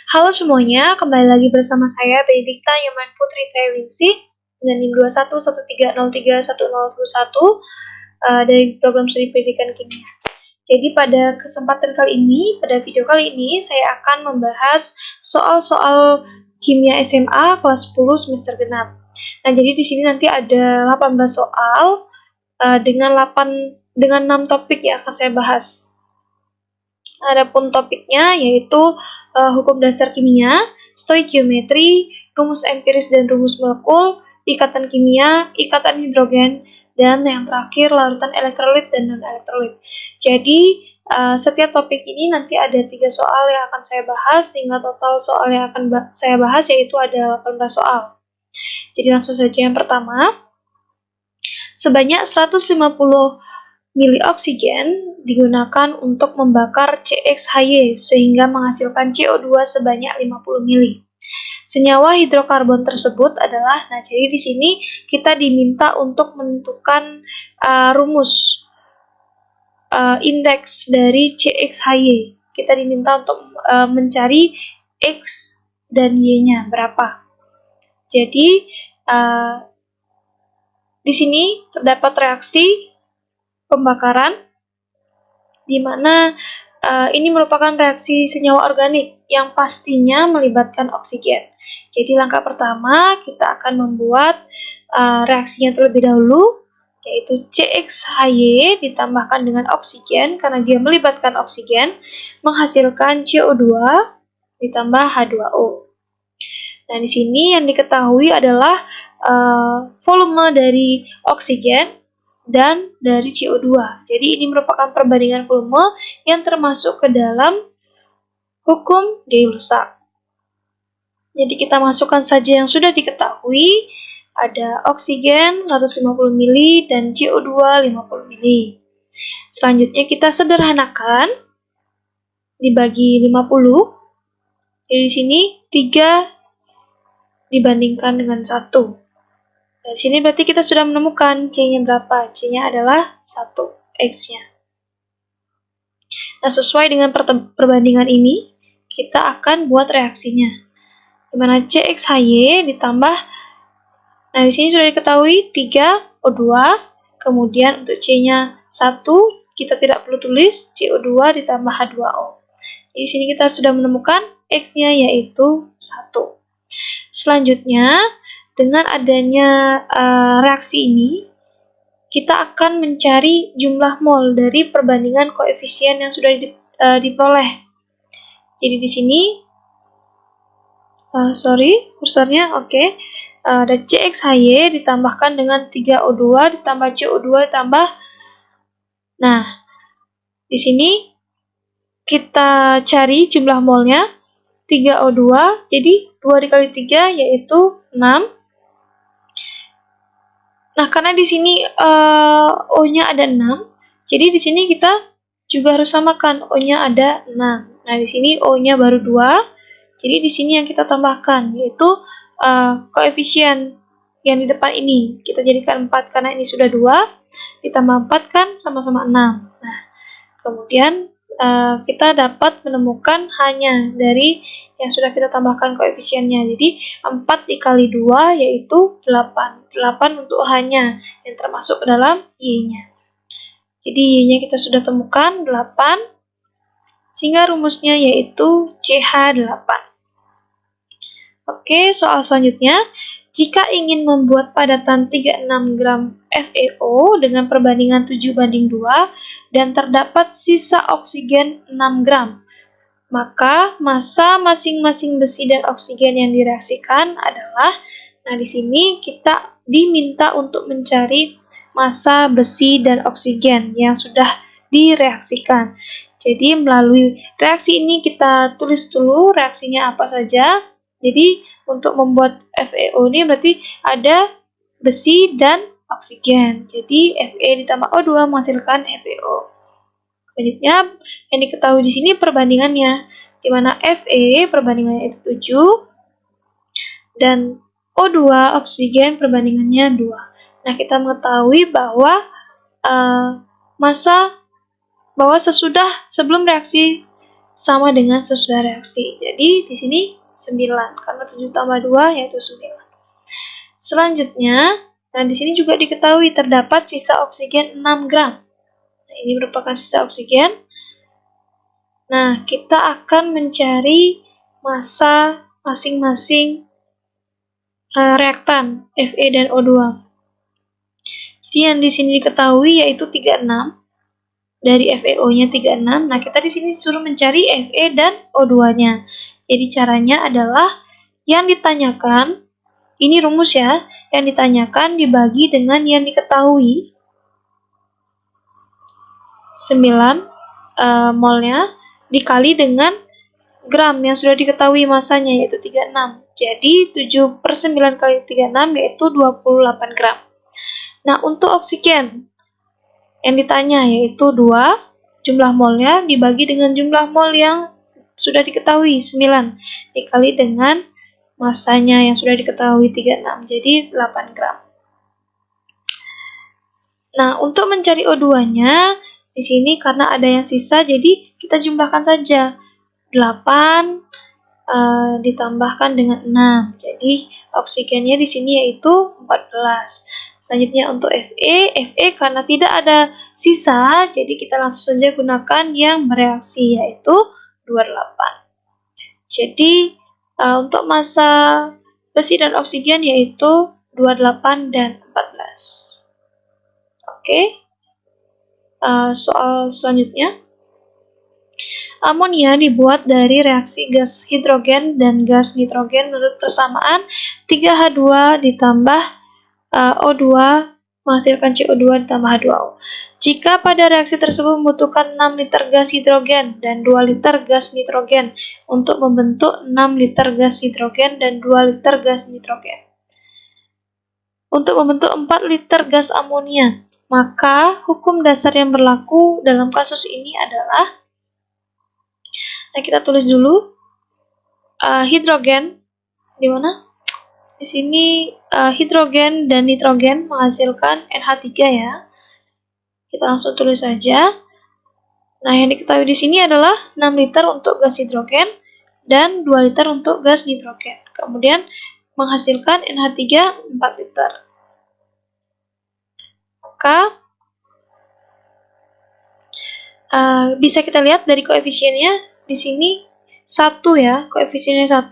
Halo semuanya, kembali lagi bersama saya Benedikta Nyoman Putri Triningsih dengan NIM 2113031011 dari program studi pendidikan kimia. Jadi pada kesempatan kali ini, pada video kali ini saya akan membahas soal-soal kimia SMA kelas 10 semester genap. Nah, jadi di sini nanti ada 18 soal dengan 6 topik yang akan saya bahas. Adapun topiknya yaitu hukum dasar kimia, stoikiometri, rumus empiris dan rumus molekul, ikatan kimia, ikatan hidrogen, dan yang terakhir larutan elektrolit dan non-elektrolit. Jadi setiap topik ini nanti ada 3 soal yang akan saya bahas, sehingga total soal yang akan saya bahas yaitu ada 18 soal. Jadi langsung saja yang pertama. Sebanyak 150 mili oksigen digunakan untuk membakar CXHY sehingga menghasilkan CO2 sebanyak 50 mili. Senyawa hidrokarbon tersebut adalah, nah jadi di sini kita diminta untuk menentukan rumus indeks dari CXHY. Kita diminta untuk mencari X dan Y-nya berapa. Jadi di sini terdapat reaksi pembakaran, di mana ini merupakan reaksi senyawa organik yang pastinya melibatkan oksigen. Jadi langkah pertama kita akan membuat reaksinya terlebih dahulu, yaitu CXHY ditambahkan dengan oksigen karena dia melibatkan oksigen, menghasilkan CO2 ditambah H2O. Nah, di sini yang diketahui adalah volume dari oksigen dan dari CO2. Jadi ini merupakan perbandingan volume yang termasuk ke dalam hukum Gay-Lussac. Jadi kita masukkan saja yang sudah diketahui, ada oksigen 150 mili dan CO2 50 mili. Selanjutnya kita sederhanakan, dibagi 50. Jadi di sini 3 dibandingkan dengan 1. Di sini berarti kita sudah menemukan C-nya berapa. C-nya adalah 1, X-nya. Nah, sesuai dengan perbandingan ini, kita akan buat reaksinya. Dimana CXHY ditambah, nah di sini sudah diketahui 3O2, kemudian untuk C-nya 1, kita tidak perlu tulis, CO2 ditambah H2O. Di sini kita sudah menemukan X-nya yaitu 1. Selanjutnya, dengan adanya reaksi ini, kita akan mencari jumlah mol dari perbandingan koefisien yang sudah diperoleh. Jadi di sini, kursornya oke. Ada CXHY ditambahkan dengan 3O2 ditambah CO2 ditambah. Nah, di sini kita cari jumlah molnya 3O2, jadi 2 dikali 3 yaitu 6. Nah, karena di sini O-nya ada 6, jadi di sini kita juga harus samakan, O-nya ada 6. Nah, di sini O-nya baru 2, jadi di sini yang kita tambahkan, yaitu koefisien yang di depan ini. Kita jadikan 4 karena ini sudah 2, ditambah 4 kan sama-sama 6. Nah, kemudian kita dapat menemukan hanya dari yang sudah kita tambahkan koefisiennya. Jadi 4 dikali 2 yaitu 8. 8 untuk H-nya yang termasuk ke dalam Y-nya. Jadi Y-nya kita sudah temukan 8, sehingga rumusnya yaitu CH8. Oke, soal selanjutnya. Jika ingin membuat padatan 36 gram FeO dengan perbandingan 7:2 dan terdapat sisa oksigen 6 gram, maka massa masing-masing besi dan oksigen yang direaksikan adalah, nah di sini kita diminta untuk mencari massa besi dan oksigen yang sudah direaksikan. Jadi melalui reaksi ini kita tulis dulu reaksinya apa saja. Jadi untuk membuat FeO ini berarti ada besi dan oksigen. Jadi Fe ditambah O2 menghasilkan FeO. Selanjutnya yang diketahui di sini perbandingannya, di mana Fe perbandingannya itu 7 dan O2 oksigen perbandingannya 2. Nah, kita mengetahui bahwa sebelum reaksi sama dengan sesudah reaksi. Jadi di sini 9 karena 7 tambah 2 yaitu 9. Selanjutnya, nah di sini juga diketahui terdapat sisa oksigen 6 gram. Nah, ini merupakan sisa oksigen. Nah, kita akan mencari massa masing-masing reaktan Fe dan O2. Jadi yang di sini diketahui yaitu 36 dari FeO-nya 36. Nah, kita di sini disuruh mencari Fe dan O2-nya. Jadi caranya adalah yang ditanyakan, ini rumus ya, yang ditanyakan dibagi dengan yang diketahui 9 molnya dikali dengan gram yang sudah diketahui masanya yaitu 36. Jadi 7/9 kali 36 yaitu 28 gram. Nah, untuk oksigen yang ditanya yaitu 2, jumlah molnya dibagi dengan jumlah mol yang sudah diketahui 9 dikali dengan masanya yang sudah diketahui 36, jadi 8 gram. Nah, untuk mencari O2-nya di sini karena ada yang sisa jadi kita jumlahkan saja. 8 ditambahkan dengan 6. Jadi oksigennya di sini yaitu 14. Selanjutnya untuk Fe karena tidak ada sisa, jadi kita langsung saja gunakan yang bereaksi yaitu 28. Jadi untuk massa besi dan oksigen yaitu 28 dan 14. Oke. Soal selanjutnya. Amonia dibuat dari reaksi gas hidrogen dan gas nitrogen menurut persamaan 3H2 ditambah O2 menghasilkan CO2 ditambah H2O. Jika pada reaksi tersebut membutuhkan 6 liter gas hidrogen dan 2 liter gas nitrogen untuk membentuk 6 liter gas hidrogen dan 2 liter gas nitrogen. Untuk membentuk 4 liter gas amonia, maka hukum dasar yang berlaku dalam kasus ini adalah, nah kita tulis dulu, hidrogen, di mana? Di sini hidrogen dan nitrogen menghasilkan NH3 ya. Kita langsung tulis saja. Nah, yang diketahui di sini adalah 6 liter untuk gas hidrogen dan 2 liter untuk gas nitrogen. Kemudian menghasilkan NH3 4 liter. Maka bisa kita lihat dari koefisiennya di sini 1 ya. Koefisiennya 1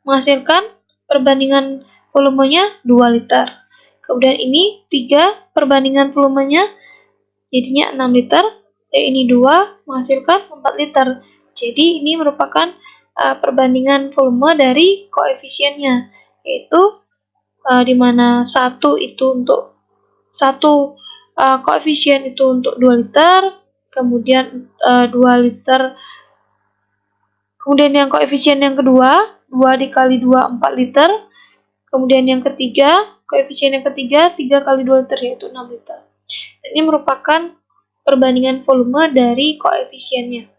menghasilkan perbandingan volumenya 2 liter. Kemudian ini 3 perbandingan volumenya jadinya 6 liter. Dan ini 2 menghasilkan 4 liter. Jadi ini merupakan perbandingan volume dari koefisiennya, yaitu di mana 1 itu untuk 1 koefisien itu untuk 2 liter, kemudian 2 liter, kemudian yang koefisien yang kedua 2 dikali 2 4 liter, kemudian yang ketiga koefisien yang ketiga 3 kali 2 liter yaitu 6 liter. Ini merupakan perbandingan volume dari koefisiennya.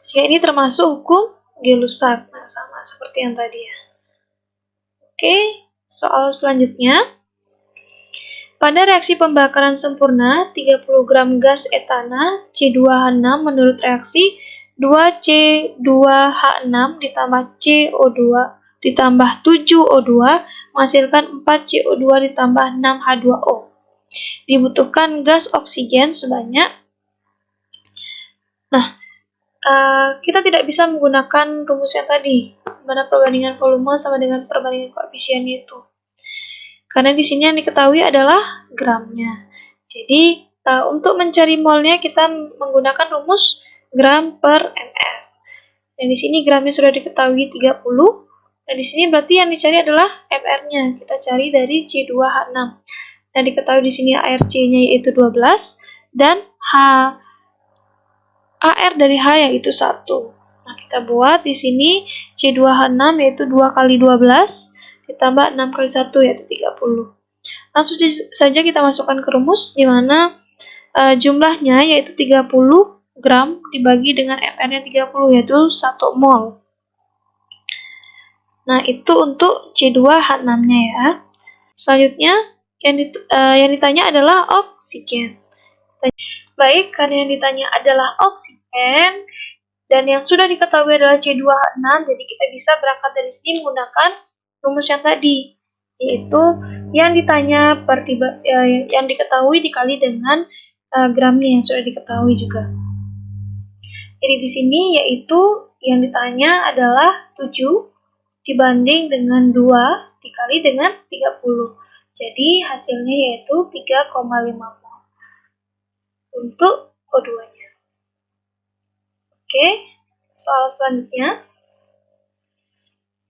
Sehingga ini termasuk hukum Gay-Lussac. Nah, sama seperti yang tadi ya. Oke, soal selanjutnya. Pada reaksi pembakaran sempurna, 30 gram gas etana C2H6 menurut reaksi 2C2H6 ditambah CO2 ditambah 7O2 menghasilkan 4CO2 ditambah 6H2O. Dibutuhkan gas oksigen sebanyak. Nah, kita tidak bisa menggunakan rumus yang tadi, mana perbandingan volume sama dengan perbandingan koefisien itu. Karena di sini yang diketahui adalah gramnya. Jadi, untuk mencari molnya kita menggunakan rumus gram per ml. Dan di sini gramnya sudah diketahui 30. Dan di sini berarti yang dicari adalah mr-nya. Kita cari dari C2H6. Nah, diketahui di sini ARC-nya yaitu 12 dan AR dari H yaitu 1. Nah, kita buat di sini C2H6 yaitu 2 kali 12 ditambah 6 kali 1 yaitu 30. Langsung saja kita masukkan ke rumus di mana jumlahnya yaitu 30 gram dibagi dengan mr-nya 30 yaitu 1 mol. Nah, itu untuk C2H6-nya ya. Selanjutnya yang ditanya adalah oksigen. Baik, karena yang ditanya adalah oksigen, Dan yang sudah diketahui adalah C2H6, jadi kita bisa berangkat dari sini menggunakan rumus yang tadi, yaitu yang ditanya yang diketahui dikali dengan gramnya yang sudah diketahui juga. Jadi di sini yaitu yang ditanya adalah 7 dibanding dengan 2 dikali dengan 30. Jadi hasilnya yaitu 3,5 mol untuk O2-nya. Oke, soal selanjutnya.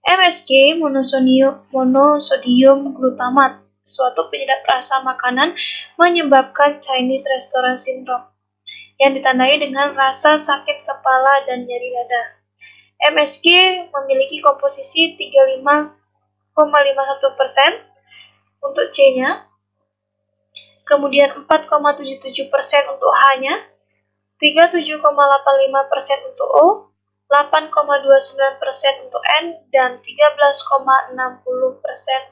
MSG monosodium glutamat, suatu penyedap rasa makanan menyebabkan Chinese restaurant syndrome yang ditandai dengan rasa sakit kepala dan nyeri dada. MSG memiliki komposisi 35,51% untuk C-nya, kemudian 4,77% untuk H-nya, 37,85% untuk O, 8,29% untuk N, dan 13,60%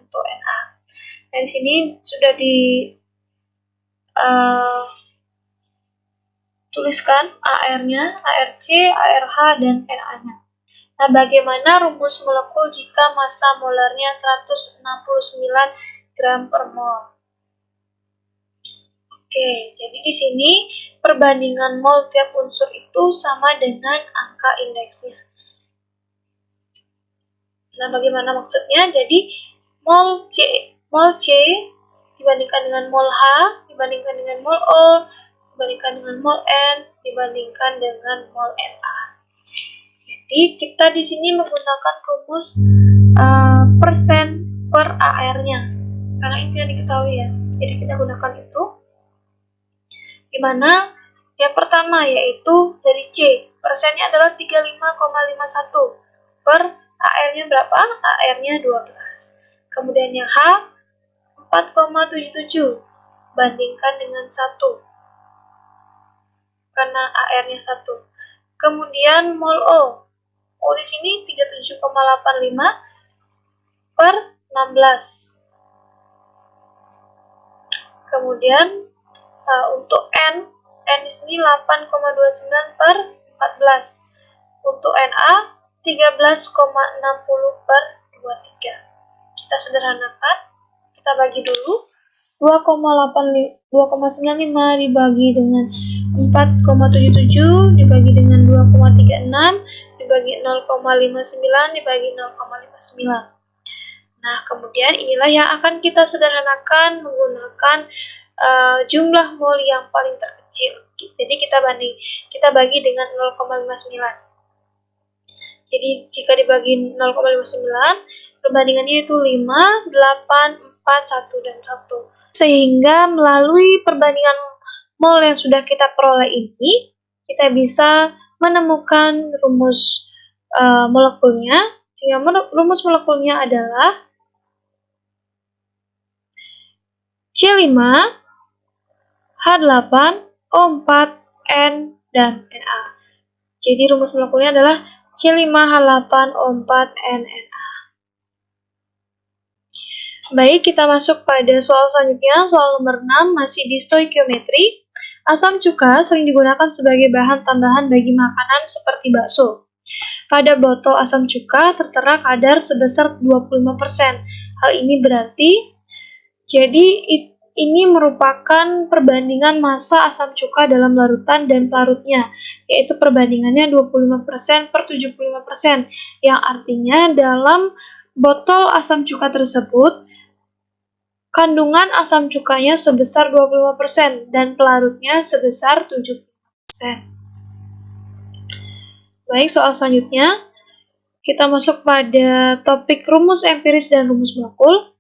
untuk Na. Dan di sini sudah tuliskan AR-nya, ARC, ARH, dan Na-nya. Nah, bagaimana rumus molekul jika massa molarnya 169 gram per mol? Oke, jadi di sini perbandingan mol tiap unsur itu sama dengan angka indeksnya. Nah, bagaimana maksudnya? Jadi mol C dibandingkan dengan mol H, dibandingkan dengan mol O, dibandingkan dengan mol N, dibandingkan dengan mol Na. Jadi kita di sini menggunakan rumus persen per AR-nya, karena itu yang diketahui ya. Jadi kita gunakan itu. Dimana yang pertama yaitu dari C, persennya adalah 35,51 per AR-nya berapa? AR-nya 12. Kemudian yang H 4,77 bandingkan dengan 1 karena AR-nya 1. Kemudian mol O di sini 37,85 per 16. Kemudian untuk N di sini 8,29 per 14. Untuk Na 13,60 per 23. Kita sederhanakan, kita bagi dulu. 2,95 dibagi dengan 4,77 dibagi dengan 2,36 dibagi 0,59 dibagi 0,59. Nah, kemudian inilah yang akan kita sederhanakan menggunakan jumlah mol yang paling terkecil. Jadi kita bagi dengan 0,59. Jadi jika dibagi 0,59, perbandingannya itu 5, 8, 4, 1, dan 1. Sehingga melalui perbandingan mol yang sudah kita peroleh ini, kita bisa menemukan rumus molekulnya. Sehingga rumus molekulnya adalah C5, H8, O4, N, dan Na. Jadi rumus molekulnya adalah C5, H8, O4, N, Na. Baik, kita masuk pada soal selanjutnya, soal nomor 6, masih di stoikiometri. Asam cuka sering digunakan sebagai bahan tambahan bagi makanan seperti bakso. Pada botol asam cuka tertera kadar sebesar 25%. Hal ini berarti, jadi ini merupakan perbandingan massa asam cuka dalam larutan dan pelarutnya, yaitu perbandingannya 25% per 75%, yang artinya dalam botol asam cuka tersebut, kandungan asam cukanya sebesar 25% dan pelarutnya sebesar 70%. Baik, soal selanjutnya, kita masuk pada topik rumus empiris dan rumus molekul.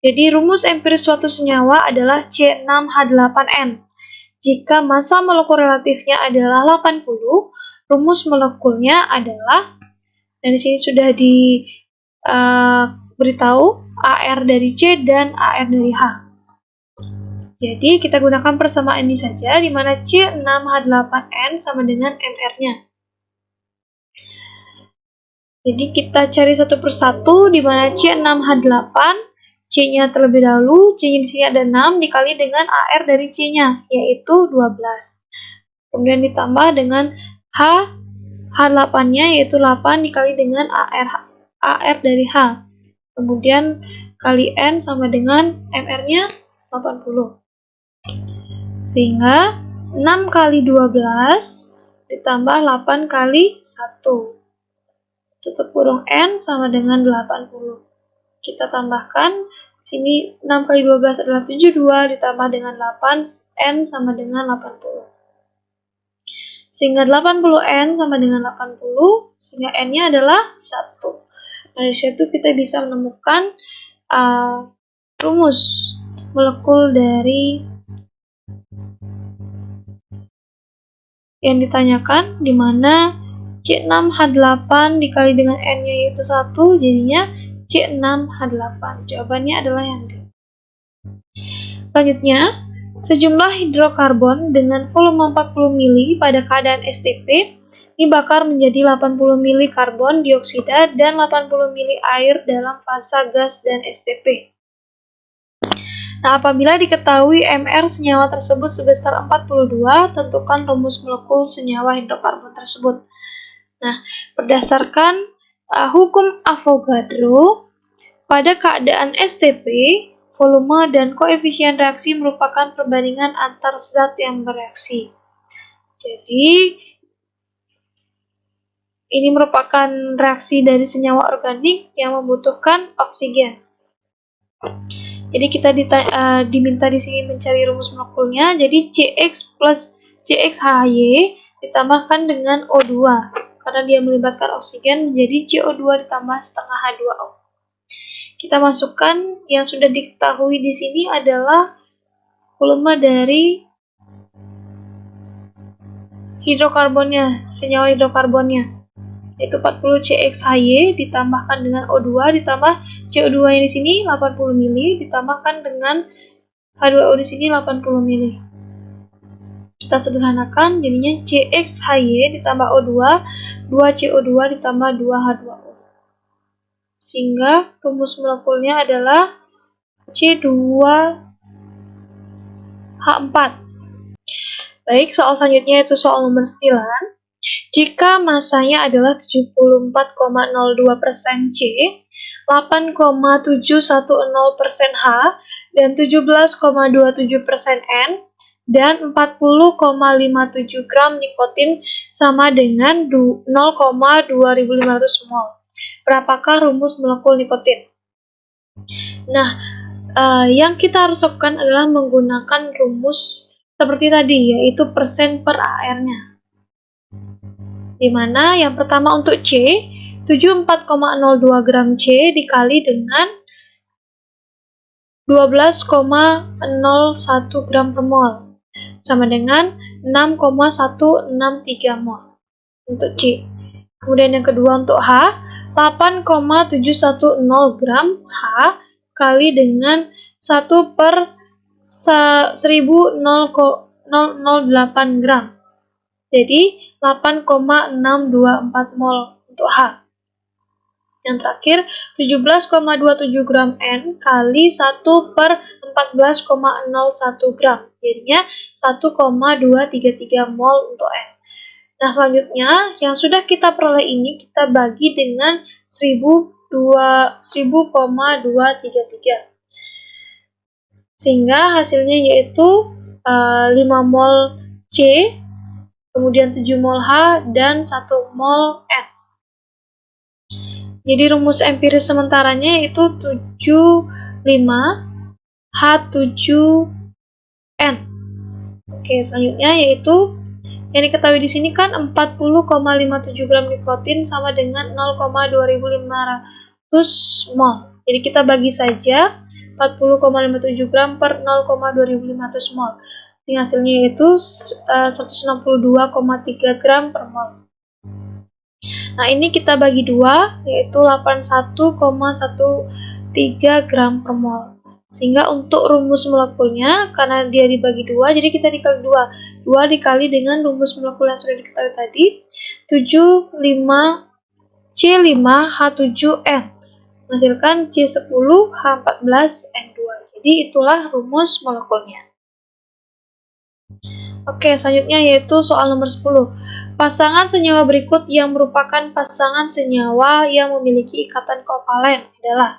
Jadi rumus empiris suatu senyawa adalah C6H8N. Jika massa molekul relatifnya adalah 80, rumus molekulnya adalah, dan di sini sudah diberitahu AR dari C dan AR dari H. Jadi kita gunakan persamaan ini saja, di mana C6H8N sama dengan MR-nya. Jadi kita cari satu persatu, di mana C6H8, C-nya terlebih dahulu, C-nya di sini ada 6 dikali dengan AR dari C-nya, yaitu 12. Kemudian ditambah dengan H H8-nya yaitu 8 dikali dengan AR dari H. Kemudian kali N sama dengan MR-nya 80. Sehingga 6 kali 12 ditambah 8 kali 1. Tutup kurung N sama dengan 80. Kita tambahkan, sini 6 kali 12 adalah 72 ditambah dengan 8, N sama dengan 80. Sehingga 80N sama dengan 80, sehingga N-nya adalah 1. Nah, dari situ kita bisa menemukan rumus molekul dari yang ditanyakan, di mana C6H8 dikali dengan N-nya yaitu 1, jadinya C6H8. Jawabannya adalah yang D. Selanjutnya, sejumlah hidrokarbon dengan volume 40 mili pada keadaan STP dibakar menjadi 80 mili karbon dioksida dan 80 mili air dalam fasa gas dan STP. Nah, apabila diketahui MR senyawa tersebut sebesar 42, tentukan rumus molekul senyawa hidrokarbon tersebut. Nah, berdasarkan hukum Avogadro, pada keadaan STP, volume dan koefisien reaksi merupakan perbandingan antar zat yang bereaksi. Jadi, ini merupakan reaksi dari senyawa organik yang membutuhkan oksigen. Jadi kita diminta di sini mencari rumus molekulnya. Jadi CX plus CXHY ditambahkan dengan O2 karena dia melibatkan oksigen menjadi CO2 ditambah setengah H2O. Kita masukkan yang sudah diketahui di sini adalah volume dari hidrokarbonnya, senyawa hidrokarbonnya, yaitu 40 CXHY ditambahkan dengan O2 ditambah CO2 yang di sini 80 mili ditambahkan dengan H2O di sini 80 mili. Kita sederhanakan, jadinya CXHY ditambah O2, 2CO2 ditambah 2H2O. Sehingga rumus molekulnya adalah C2H4. Baik, soal selanjutnya itu soal nomor 9. Jika masanya adalah 74,02% C, 8,710% H, dan 17,27% N, dan 40,57 gram nikotin sama dengan 0,2500 mol. Berapakah rumus molekul nikotin? Nah, yang kita harus lakukan adalah menggunakan rumus seperti tadi, yaitu persen per AR-nya. Dimana yang pertama untuk C, 74,02 gram C dikali dengan 12,01 gram per mol, sama dengan 6,163 mol untuk C. Kemudian yang kedua untuk H, 8,710 gram H kali dengan 1 per 1008 gram. Jadi 8,624 mol untuk H. Yang terakhir 17,27 gram N kali 1 per 14,01 gram. Jadinya 1,233 mol untuk N. Nah, selanjutnya yang sudah kita peroleh ini kita bagi dengan 1000,233. Sehingga hasilnya yaitu 5 mol C, kemudian 7 mol H, dan 1 mol N. Jadi rumus empiris sementaranya yaitu 75H7N. Oke, selanjutnya yaitu yang diketahui di sini kan 40,57 gram nikotin sama dengan 0,2500 mol. Jadi kita bagi saja 40,57 gram per 0,2500 mol. Ini hasilnya yaitu 162,3 gram per mol. Nah, ini kita bagi 2, yaitu 81,13 gram per mol. Sehingga untuk rumus molekulnya, karena dia dibagi 2, jadi kita dikali 2. 2 dikali dengan rumus molekul yang sudah diketahui tadi, 75C5H7N. Menghasilkan C10H14N2. Jadi itulah rumus molekulnya. Oke, selanjutnya yaitu soal nomor 10. Pasangan senyawa berikut yang merupakan pasangan senyawa yang memiliki ikatan kovalen adalah.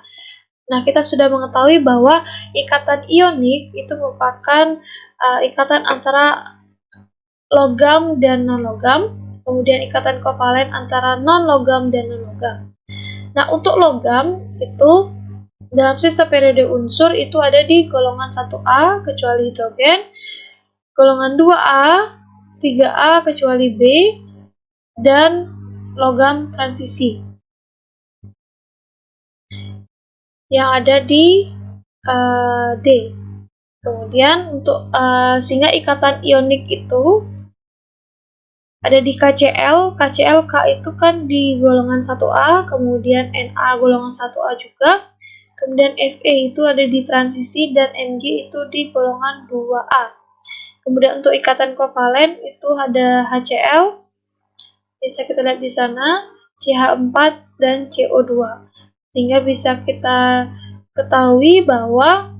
Nah, kita sudah mengetahui bahwa ikatan ionik itu merupakan ikatan antara logam dan non-logam, kemudian ikatan kovalen antara non-logam dan non-logam. Nah, untuk logam itu dalam sistem periode unsur itu ada di golongan 1A kecuali hidrogen, golongan 2A, 3A kecuali B, dan logam transisi yang ada di D. Kemudian untuk sehingga ikatan ionik itu ada di KCl, K itu kan di golongan 1A, kemudian Na golongan 1A juga, kemudian Fe itu ada di transisi, dan Mg itu di golongan 2A. Kemudian untuk ikatan kovalen itu ada HCl, bisa kita lihat di sana, CH4 dan CO2. Sehingga bisa kita ketahui bahwa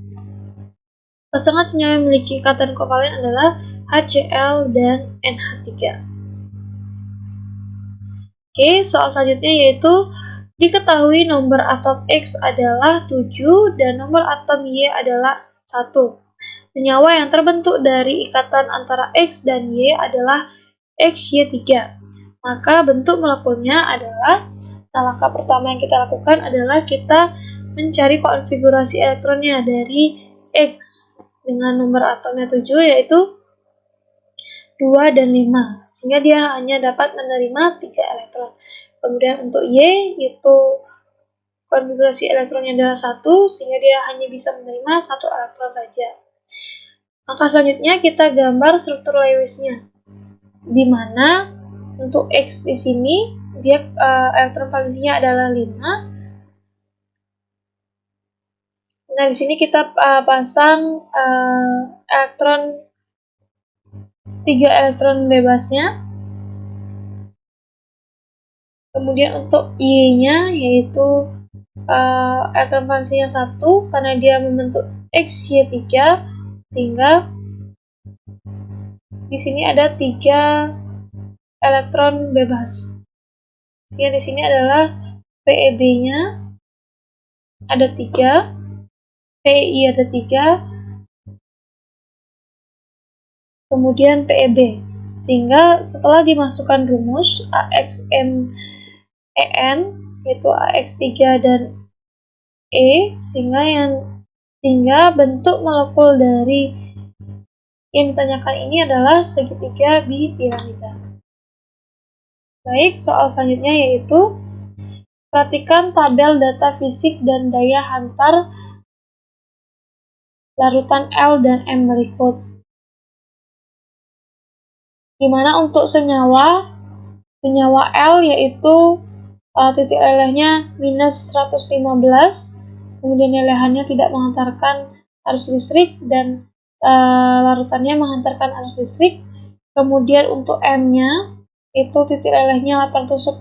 pasangan senyawa yang memiliki ikatan kovalen adalah HCl dan NH3. Oke, soal selanjutnya yaitu diketahui nomor atom X adalah 7 dan nomor atom Y adalah 1. Senyawa yang terbentuk dari ikatan antara X dan Y adalah XY3. Maka bentuk molekulnya adalah, langkah pertama yang kita lakukan adalah kita mencari konfigurasi elektronnya dari X dengan nomor atomnya 7 yaitu 2 dan 5, sehingga dia hanya dapat menerima 3 elektron. Kemudian untuk Y itu konfigurasi elektronnya adalah 1, sehingga dia hanya bisa menerima 1 elektron saja. Maka selanjutnya kita gambar struktur Lewisnya, di mana untuk X di sini dia elektron valensinya adalah 5. Nah, di sini kita pasang 3 elektron bebasnya. Kemudian untuk Y-nya yaitu elektron valensinya 1 karena dia membentuk XY3, sehingga di sini ada 3 elektron bebas. Sehingga di sini adalah PeB-nya ada 3, PeI ada 3, kemudian PeB. Sehingga setelah dimasukkan rumus AXMEN yaitu AX3 dan E, sehingga bentuk molekul dari yang ditanyakan ini adalah segitiga bipiramida. Baik, soal selanjutnya yaitu perhatikan tabel data fisik dan daya hantar larutan L dan M berikut. Dimana untuk senyawa L yaitu titik lelehnya minus 115, kemudian lelehannya tidak mengantarkan arus listrik dan larutannya mengantarkan arus listrik. Kemudian untuk M-nya itu titik lelehnya 810,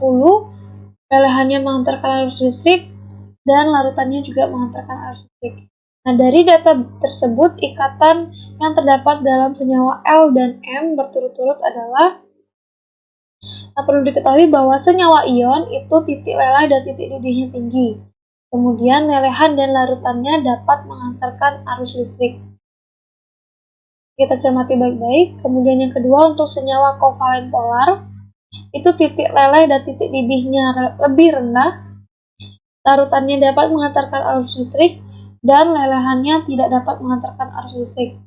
lelehannya mengantarkan arus listrik dan larutannya juga mengantarkan arus listrik. Nah, dari data tersebut ikatan yang terdapat dalam senyawa L dan M berturut-turut adalah, perlu diketahui bahwa senyawa ion itu titik leleh dan titik didihnya tinggi. Kemudian lelehan dan larutannya dapat mengantarkan arus listrik. Kita cermati baik-baik. Kemudian yang kedua, untuk senyawa kovalen polar itu titik leleh dan titik didihnya lebih rendah, larutannya dapat mengantarkan arus listrik dan lelehannya tidak dapat mengantarkan arus listrik.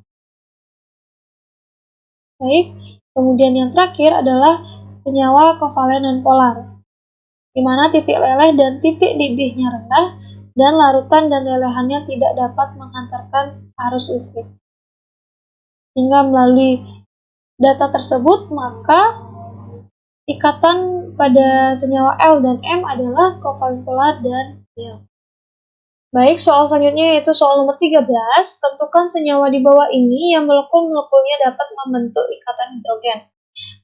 Baik, kemudian yang terakhir adalah senyawa kovalen non-polar, di mana titik leleh dan titik didihnya rendah dan larutan dan lelehannya tidak dapat mengantarkan arus listrik. Sehingga melalui data tersebut, maka ikatan pada senyawa L dan M adalah kovalen polar dan ion. Baik, soal selanjutnya yaitu soal nomor 13. Tentukan senyawa di bawah ini yang molekul-molekulnya dapat membentuk ikatan hidrogen.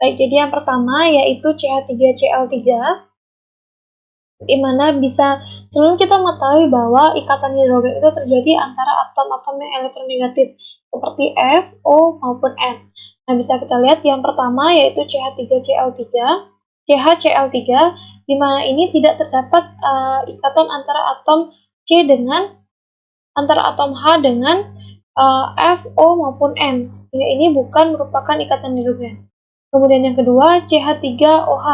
Baik, jadi yang pertama yaitu CH3Cl3, di mana bisa sebelum kita mengetahui bahwa ikatan hidrogen itu terjadi antara atom-atom yang elektronegatif seperti F, O maupun N. Nah, bisa kita lihat yang pertama yaitu CH3Cl3, CHCl3, di mana ini tidak terdapat ikatan antara atom C dengan antara atom H dengan F, O maupun N, sehingga ini bukan merupakan ikatan hidrogen. Kemudian yang kedua CH3OH.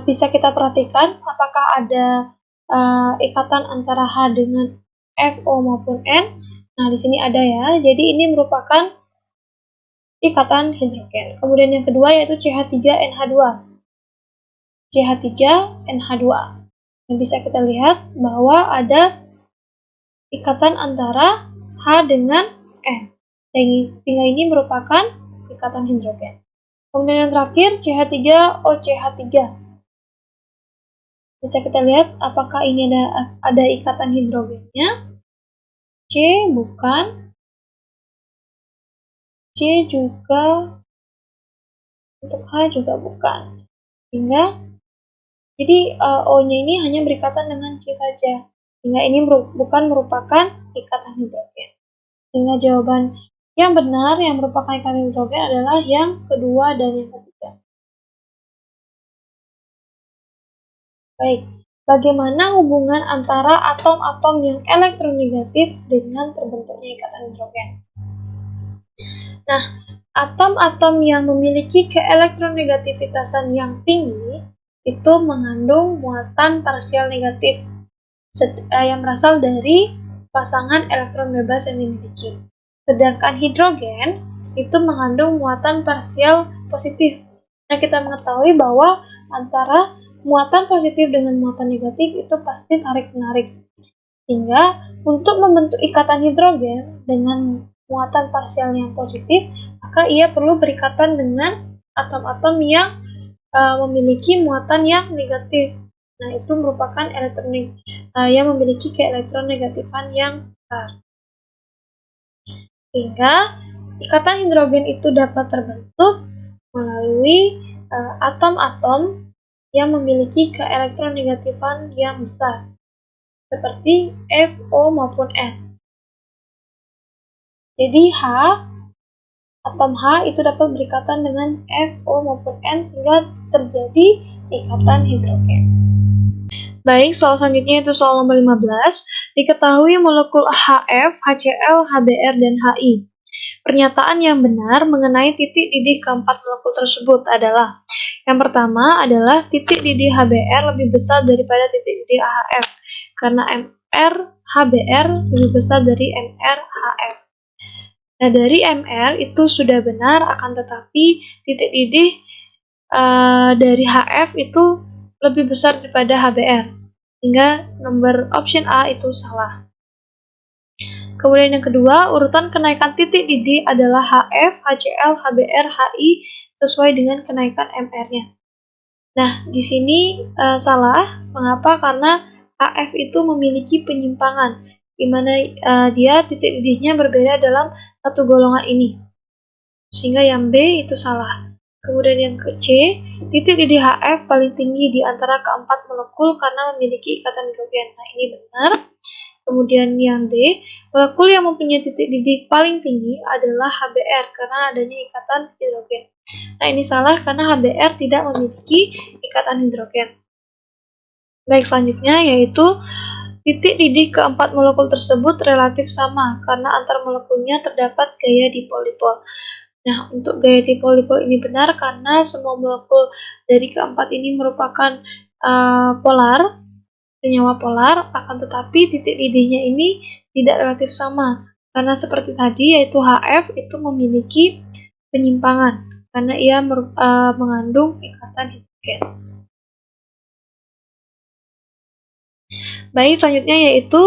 Bisa kita perhatikan apakah ada ikatan antara H dengan F, O maupun N. Nah, di sini ada ya. Jadi ini merupakan ikatan hidrogen. Kemudian yang kedua yaitu CH3NH2. CH3NH2. Dan bisa kita lihat bahwa ada ikatan antara H dengan N. Sehingga ini merupakan ikatan hidrogen. Kemudian yang terakhir CH3OCH3. Bisa kita lihat apakah ini ada ikatan hidrogennya. C bukan, C juga, untuk H juga bukan. Sehingga jadi O-nya ini hanya berikatan dengan C saja. Sehingga ini bukan merupakan ikatan hidrogen. Sehingga jawaban yang benar yang merupakan ikatan hidrogen adalah yang kedua dan yang ketiga. Baik, bagaimana hubungan antara atom-atom yang elektronegatif dengan terbentuknya ikatan hidrogen? Nah, atom-atom yang memiliki keelektronegativitasan yang tinggi itu mengandung muatan parsial negatif yang berasal dari pasangan elektron bebas yang dimiliki. Sedangkan hidrogen itu mengandung muatan parsial positif. Nah, kita mengetahui bahwa antara muatan positif dengan muatan negatif itu pasti tarik-menarik. Sehingga untuk membentuk ikatan hidrogen dengan muatan parsial yang positif, maka ia perlu berikatan dengan atom-atom yang memiliki muatan yang negatif. Nah, itu merupakan yang memiliki keelektronegatifan yang besar. Sehingga ikatan hidrogen itu dapat terbentuk melalui atom-atom yang memiliki keelektronegatifan yang besar, seperti F, O maupun N. Jadi atom H itu dapat berikatan dengan F, O maupun N sehingga terjadi ikatan hidrogen. Baik, soal selanjutnya itu soal nomor 15. Diketahui molekul HF, HCl, HBr, dan HI. Pernyataan yang benar mengenai titik didih keempat molekul tersebut adalah: yang pertama adalah titik didih HBr lebih besar daripada titik didih HF, karena MR HBr lebih besar dari MR HF. Nah, dari MR itu sudah benar, akan tetapi titik didih dari HF itu lebih besar daripada HBr, sehingga nomor option A itu salah. Kemudian yang kedua, urutan kenaikan titik didih adalah HF, HCl, HBr, HI sesuai dengan kenaikan MR-nya. Nah, di sini salah. Mengapa? Karena HF itu memiliki penyimpangan, di mana dia titik didihnya berbeda dalam satu golongan ini. Sehingga yang B itu salah. Kemudian yang ke C, titik didih HF paling tinggi di antara keempat molekul karena memiliki ikatan hidrogen. Nah, ini benar. Kemudian yang D, molekul yang mempunyai titik didih paling tinggi adalah HBr karena adanya ikatan hidrogen. Nah, ini salah karena HBr tidak memiliki ikatan hidrogen. Baik, selanjutnya yaitu titik didih keempat molekul tersebut relatif sama karena antar molekulnya terdapat gaya dipol-dipol. Nah, untuk gaya dipol-dipol ini benar karena semua molekul dari keempat ini merupakan polar, senyawa polar, akan tetapi titik didihnya ini tidak relatif sama. Karena seperti tadi, yaitu HF itu memiliki penyimpangan, karena ia mengandung ikatan hidrogen. Baik, selanjutnya yaitu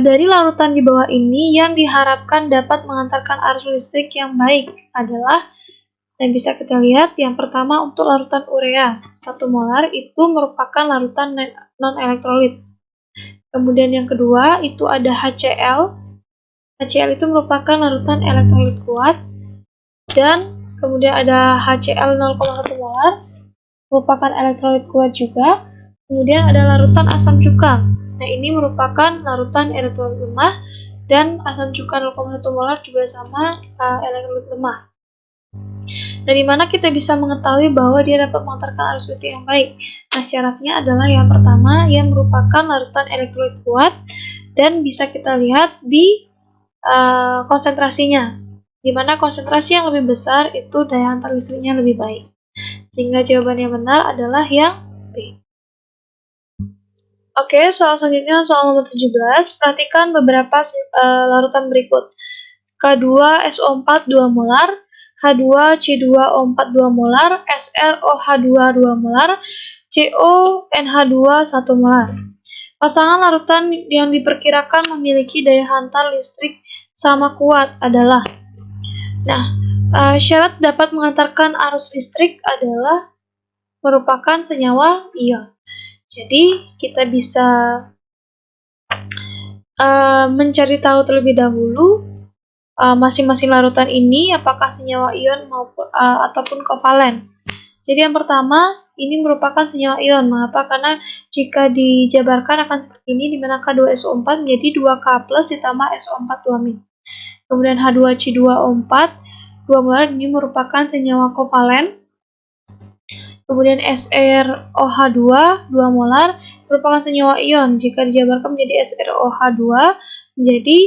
dari larutan di bawah ini yang diharapkan dapat mengantarkan arus listrik yang baik adalah, dan bisa kita lihat yang pertama untuk larutan urea 1 molar itu merupakan larutan non-elektrolit. Kemudian yang kedua itu ada HCl. HCl itu merupakan larutan elektrolit kuat. Dan kemudian ada HCl 0,1 molar merupakan elektrolit kuat juga. Kemudian ada larutan asam cuka. Nah, ini merupakan larutan elektrolit lemah dan asam cuka 0,1 molar juga sama elektrolit lemah. Dari mana kita bisa mengetahui bahwa dia dapat mengantarkan arus listrik yang baik? Nah, syaratnya adalah yang pertama, yang merupakan larutan elektrolit kuat dan bisa kita lihat di konsentrasinya. Di mana konsentrasi yang lebih besar itu daya antar listriknya lebih baik. Sehingga jawaban yang benar adalah yang B. Oke, soal selanjutnya soal nomor 17. Perhatikan beberapa larutan berikut. K2SO4 2 molar, H2C2O4 2 molar, SrOH2 2 molar, CONH2 1 molar. Pasangan larutan yang diperkirakan memiliki daya hantar listrik sama kuat adalah. Nah, syarat dapat mengantarkan arus listrik adalah merupakan senyawa ion. Jadi, kita bisa mencari tahu terlebih dahulu masing-masing larutan ini apakah senyawa ion maupun ataupun kovalen. Jadi yang pertama ini merupakan senyawa ion. Mengapa? Karena jika dijabarkan akan seperti ini, di mana K2SO4 menjadi 2K plus ditambah SO4 2-. Kemudian H2C2O4 2 molar ini merupakan senyawa kovalen. Kemudian SrOH2 2 molar merupakan senyawa ion. Jika dijabarkan menjadi SrOH2 menjadi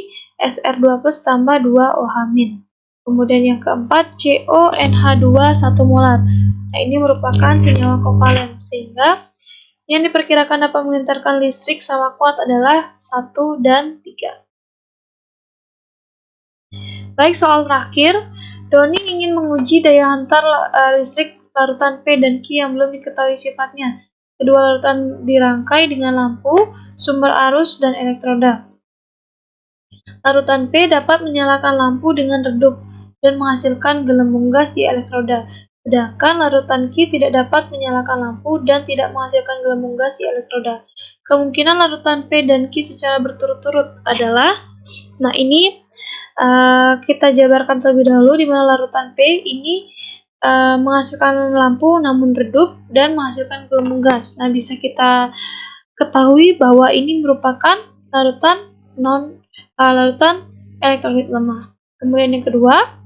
Sr2 plus tambah 2 OH-. Kemudian yang keempat, CONH2 1 molar. Nah, ini merupakan senyawa kovalen, sehingga yang diperkirakan dapat mengantarkan listrik sama kuat adalah 1 dan 3. Baik, soal terakhir, Doni ingin menguji daya hantar listrik larutan P dan Q yang belum diketahui sifatnya. Kedua larutan dirangkai dengan lampu, sumber arus, dan elektroda. Larutan P dapat menyalakan lampu dengan redup dan menghasilkan gelembung gas di elektroda, sedangkan larutan Q tidak dapat menyalakan lampu dan tidak menghasilkan gelembung gas di elektroda. Kemungkinan larutan P dan Q secara berturut-turut adalah, nah ini kita jabarkan terlebih dahulu, di mana larutan P ini menghasilkan lampu namun redup dan menghasilkan gelembung gas. Nah, bisa kita ketahui bahwa ini merupakan larutan elektrolit lemah. Kemudian yang kedua,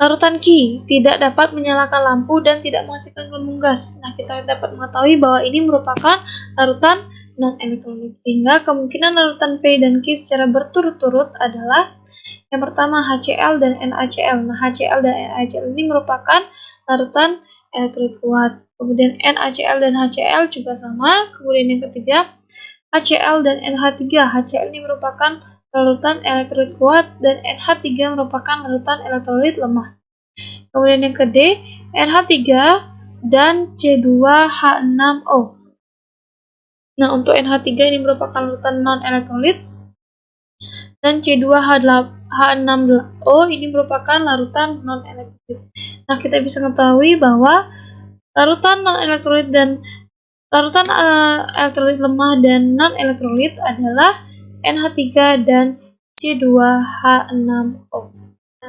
larutan Q tidak dapat menyalakan lampu dan tidak menghasilkan gelembung gas. Nah, kita dapat mengetahui bahwa ini merupakan larutan non-elektrolit, sehingga kemungkinan larutan P dan Q secara berturut-turut adalah yang pertama HCl dan NaCl. Nah, HCl dan NaCl ini merupakan larutan elektrolit kuat. Kemudian NaCl dan HCl juga sama. Kemudian yang ketiga, HCl dan NH3. HCl ini merupakan larutan elektrolit kuat dan NH3 merupakan larutan elektrolit lemah. Kemudian yang ke D, NH3 dan C2H6O. Nah, untuk NH3 ini merupakan larutan non-elektrolit dan C2H6O ini merupakan larutan non-elektrolit. Nah, kita bisa mengetahui bahwa larutan non-elektrolit dan larutan elektrolit lemah dan non-elektrolit adalah NH3 dan C2H6O.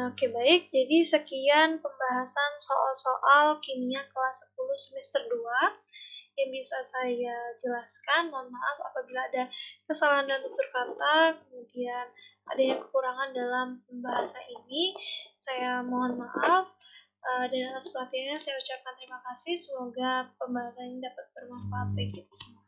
Oke, baik. Jadi sekian pembahasan soal-soal kimia kelas 10 semester 2 yang bisa saya jelaskan. Mohon maaf apabila ada kesalahan dan tutur kata, kemudian ada yang kekurangan dalam pembahasan ini. Saya mohon maaf. Dan atas perhatiannya saya ucapkan terima kasih. Semoga pembahasan ini dapat bermanfaat bagi kita semua.